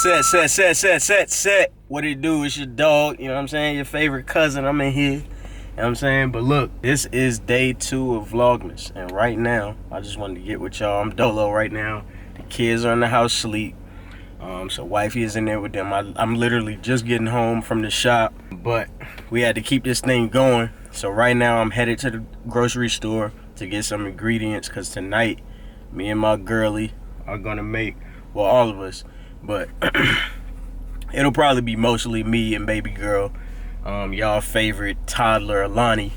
Set. What it do? It's your dog, you know what I'm saying? Your favorite cousin, I'm in here. You know what I'm saying? But look, this is day 2 of Vlogmas. And right now, I just wanted to get with y'all. I'm dolo right now. The kids are in the house sleep. So wifey is in there with them. I'm literally just getting home from the shop. But we had to keep this thing going. So right now, I'm headed to the grocery store to get some ingredients. Because tonight, me and my girlie are going to make, well, all of us. But it'll probably be mostly me and baby girl, y'all favorite toddler Alani.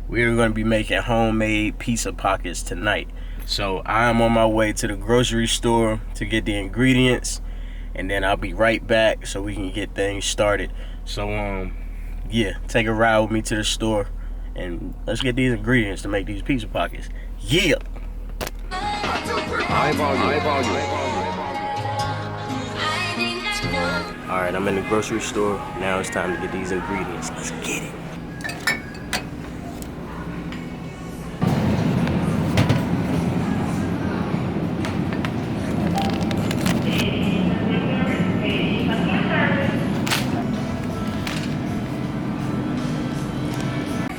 We're going to be making homemade pizza pockets tonight. So I'm on my way to the grocery store to get the ingredients, and then I'll be right back so we can get things started. So yeah, take a ride with me to the store and let's get these ingredients to make these pizza pockets. Yeah. Alright, I'm in the grocery store. Now it's time to get these ingredients. Let's get it.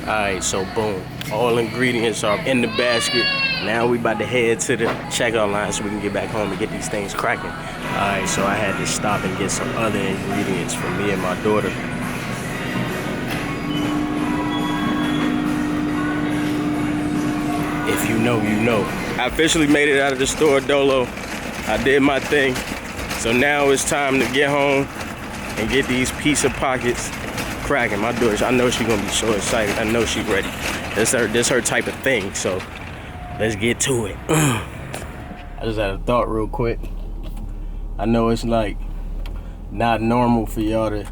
Alright, so boom. All ingredients are in the basket. Now we about to head to the checkout line so we can get back home and get these things cracking. Alright, so I had to stop and get some other ingredients for me and my daughter. If you know, you know. I officially made it out of the store, dolo. I did my thing. So now it's time to get home and get these pizza pockets cracking. My daughter, I know she's gonna be so excited. I know she's ready. This her type of thing, so let's get to it. I just had a thought real quick. I know it's like not normal for y'all to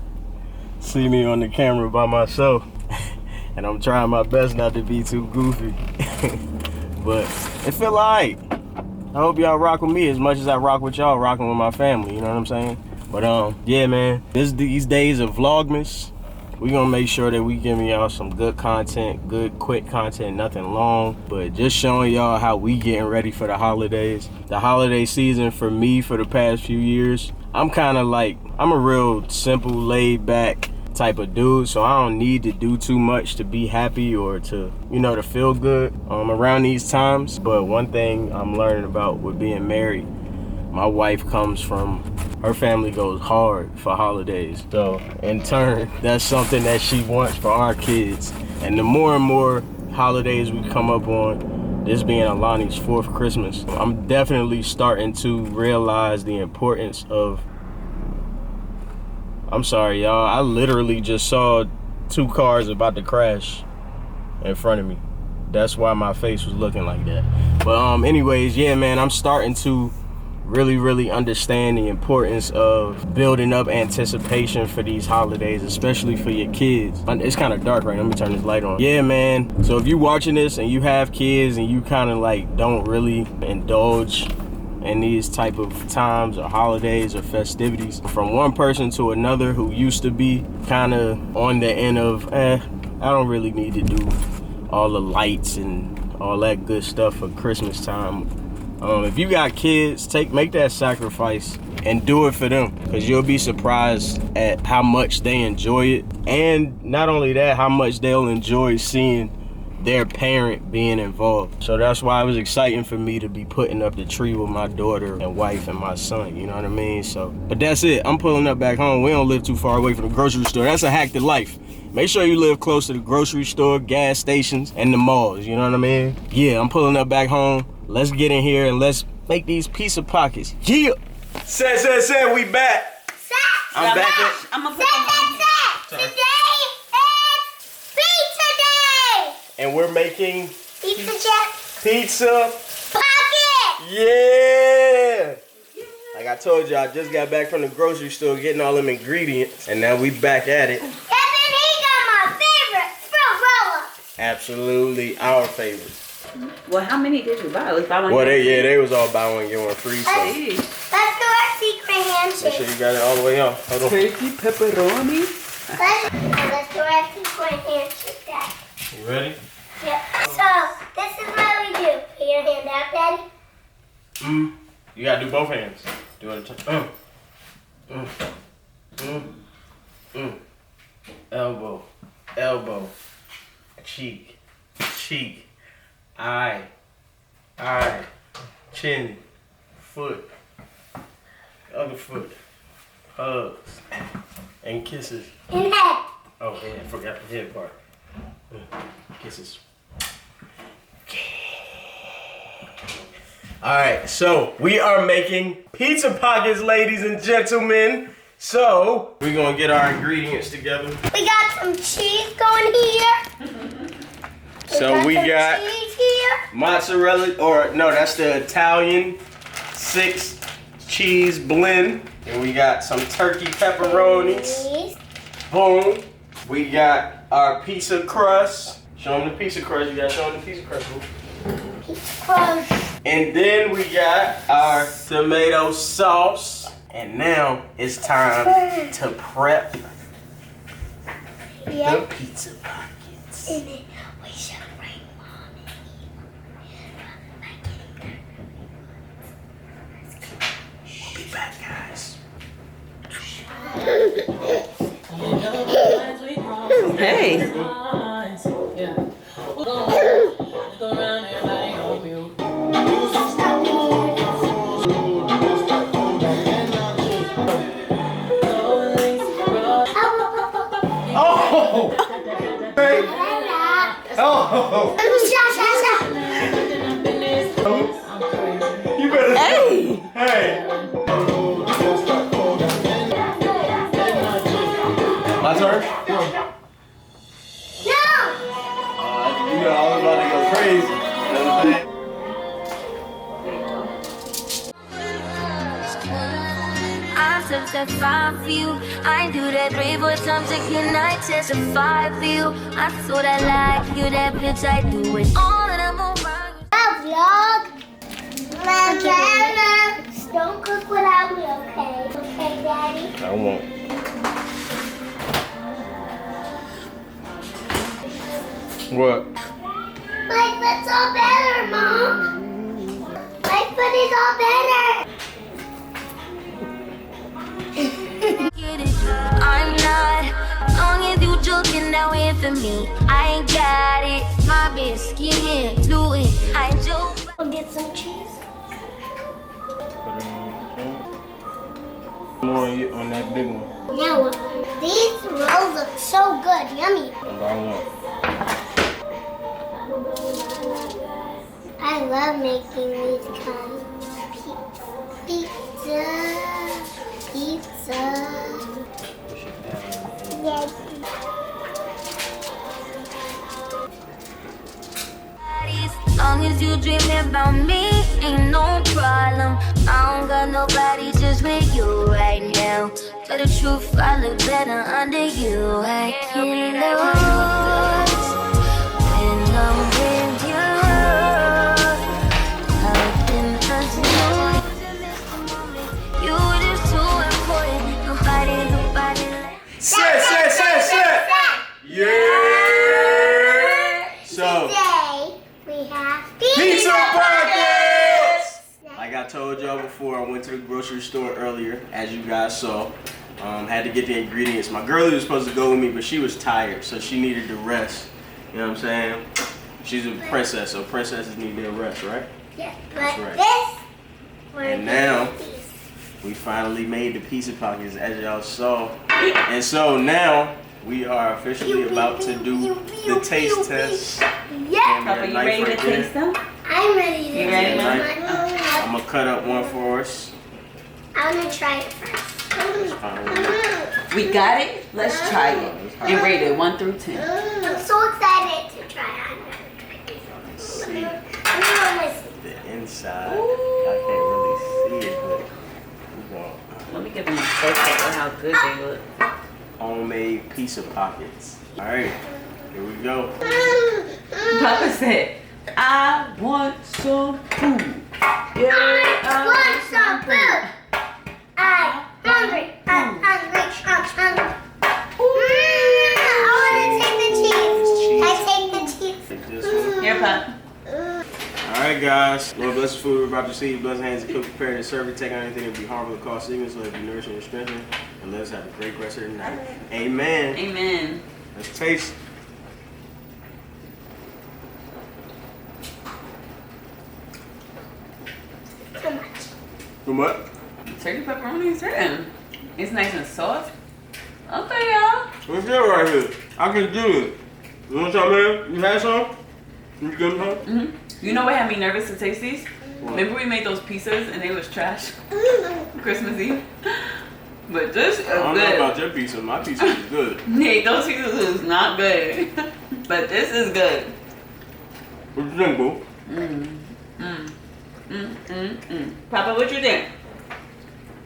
see me on the camera by myself, and I'm trying my best not to be too goofy. But it feel alright. I hope y'all rock with me as much as I rock with y'all rocking with my family, you know what I'm saying? But yeah, man, these days of Vlogmas, we gonna make sure that we giving y'all some good content, good quick content, nothing long, but just showing y'all how we getting ready for the holidays. The holiday season for me for the past few years, I'm kind of like, I'm a real simple, laid back type of dude, so I don't need to do too much to be happy or to, you know, to feel good around these times. But one thing I'm learning about with being married, my wife comes from, her family goes hard for holidays. So in turn, that's something that she wants for our kids. And the more and more holidays we come up on, this being Alani's 4th Christmas, I'm definitely starting to realize the importance of, I'm sorry y'all, I literally just saw 2 cars about to crash in front of me. That's why my face was looking like that. But anyways, yeah man, I'm starting to really understand the importance of building up anticipation for these holidays, especially for your kids. It's kind of dark right now. Let me turn this light on. Yeah, man. So if you watching this and you have kids and you kind of like don't really indulge in these type of times or holidays or festivities, from one person to another who used to be kind of on the end of, I don't really need to do all the lights and all that good stuff for Christmas time. If you got kids, make that sacrifice and do it for them, because you'll be surprised at how much they enjoy it, and not only that, how much they'll enjoy seeing their parent being involved. So that's why it was exciting for me to be putting up the tree with my daughter and wife and my son, you know what I mean? So, but that's it. I'm pulling up back home. We don't live too far away from the grocery store. That's a hack to life. Make sure you live close to the grocery store, gas stations, and the malls, you know what I mean? Yeah, I'm pulling up back home. Let's get in here and let's make these pizza pockets. Yeah! Say, we back. I'm back. I'm gonna put them on. Today is pizza day! And we're making pizza pocket! Yeah! Like I told you, I just got back from the grocery store getting all them ingredients, and now we back at it. Kevin, he got my favorite from roll-up. Absolutely our favorite. Well, how many did you buy? It was buy one. Well, they was all buy one get one free. So. Let's do our secret handshake. Make sure you got it all the way out. Hold on. Turkey pepperoni. Let's do our secret handshake, Dad. You ready? Yep. So this is what we do. Put your hand out, Daddy. You gotta do both hands. Do it. Elbow, elbow, cheek, cheek, eye, chin, foot, other foot, hugs, and kisses. And head. Oh, yeah, I forgot the head part. Kisses. Alright, so we are making pizza pockets, ladies and gentlemen. So, we're gonna get our ingredients together. We got some cheese going here. So we got cheese here. mozzarella, or no, that's the Italian 6 cheese blend. And we got some turkey pepperonis. Cheese. Boom. We got our pizza crust. Show them the pizza crust. You gotta show them the pizza crust. Boo. Pizza crust. And then we got our tomato sauce. And now it's time to prep the pizza pockets. And then we should bring Mommy. We'll be back, guys. Hey. Oh! Hey! Oh! You better. Hey. Hey! My turn? No! You know, I was about to go crazy. You know what I'm saying? I testify for you. I do that 3-4 times again. I testify for you. I swear I like you. That bitch, I do it all that I'm around you. Vlog. Briana, don't cook without me, okay? Okay, Daddy? I won't. What? My foot's all better, Mom. My foot is all better. Get it? I'm not. Long as you joking that way for me, I ain't got it. My bitch skin, do it. I joke. I'll get some cheese. More on that big one. No, these rolls look so good. Yummy. I love making these kinds of pizza. Yes. Long as you dreaming about me, ain't no problem. I don't got nobody just with you right now. Tell the truth, I look better under you. I can't lose when I'm with you. I can trust you. You just too important. Nobody like Set! Yeah! So, Today we have pizza pockets! Like I told y'all before, I went to the grocery store earlier, as you guys saw. Had to get the ingredients. My girlie was supposed to go with me, but she was tired, so she needed to rest. You know what I'm saying? She's a princess, so princesses need their rest, right? Yeah, That's but right. we're And now, we finally made the pizza pockets, as y'all saw. And so now, we are officially about to do the taste test. Yeah, Papa, you ready to taste them? I'm ready to You ready, do Mom? it. I'm gonna cut up one for us. I want to try it first. We got it. Let's try it. And rate it 1 through 10. I'm so excited to try it. Let's see I'm gonna listen. the inside. I can't really see it, but we want Let me give them a close up of how good they look. homemade pizza pockets. All right, here we go. Papa said, I want some food. Yeah, I want some food. I'm hungry. I'm hungry. I'm hungry. I want to take the cheese. I take the cheese. Take this one. Here, Pop. All right, guys. Lord bless the food we're about out your seed, bless hands, and cook, prepare, and serve it. Take out anything that be harmful, cause sickness, so that be nourishing and strengthened. And let us have a great rest of the night. Amen. Amen. Let's taste. Too much. Too much? Turkey pepperoni is hurting. It's nice and soft. Okay, y'all. What's that right here? I can do it. You want some, man? You had some? You get some? You know what had me nervous to taste these? Remember we made those pizzas and they was trash Christmas Eve? But this is good. I don't know about your pizza. My pizza is good. Hey, those pizzas is not good. But this is good. What you think, boo? Papa, what you think?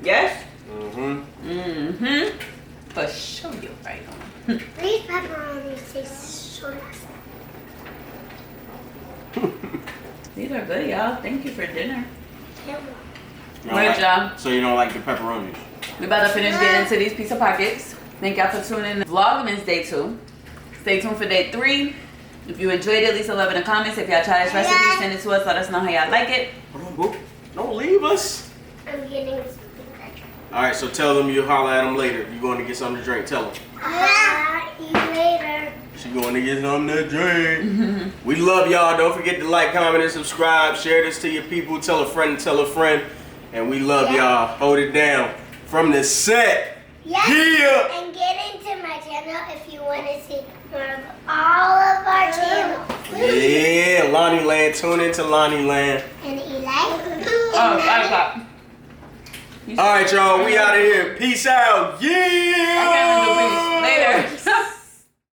Yes? Mm-hmm. For sure you're right on. These pepperonis taste so nice. These are good, y'all. Thank you for dinner. You don't Right, like- y'all. So you don't like the pepperonis? We're about to finish getting into these pizza pockets. Thank y'all for tuning in to Vlogmas Day 2. Stay tuned for Day 3. If you enjoyed it, leave a love in the comments. If y'all try this recipe, send it to us. Let us know how y'all like it. Hold on, boo. Don't leave us. I'm getting something better. All right, so tell them you'll holler at them later. You're going to get something to drink. Tell them. Eat later. She going to get something to drink. We love y'all. Don't forget to like, comment, and subscribe. Share this to your people. Tell a friend and tell a friend. And we love y'all. Hold it down. From the set. Yes. Yeah. And get into my channel if you want to see more of all of our channels. Yeah, Lonnie Land. Tune into Lonnie Land. And Eli. Oh, 5 o'clock. All right, y'all. We out of here. Peace out. Yeah. I can't even do peace. Later.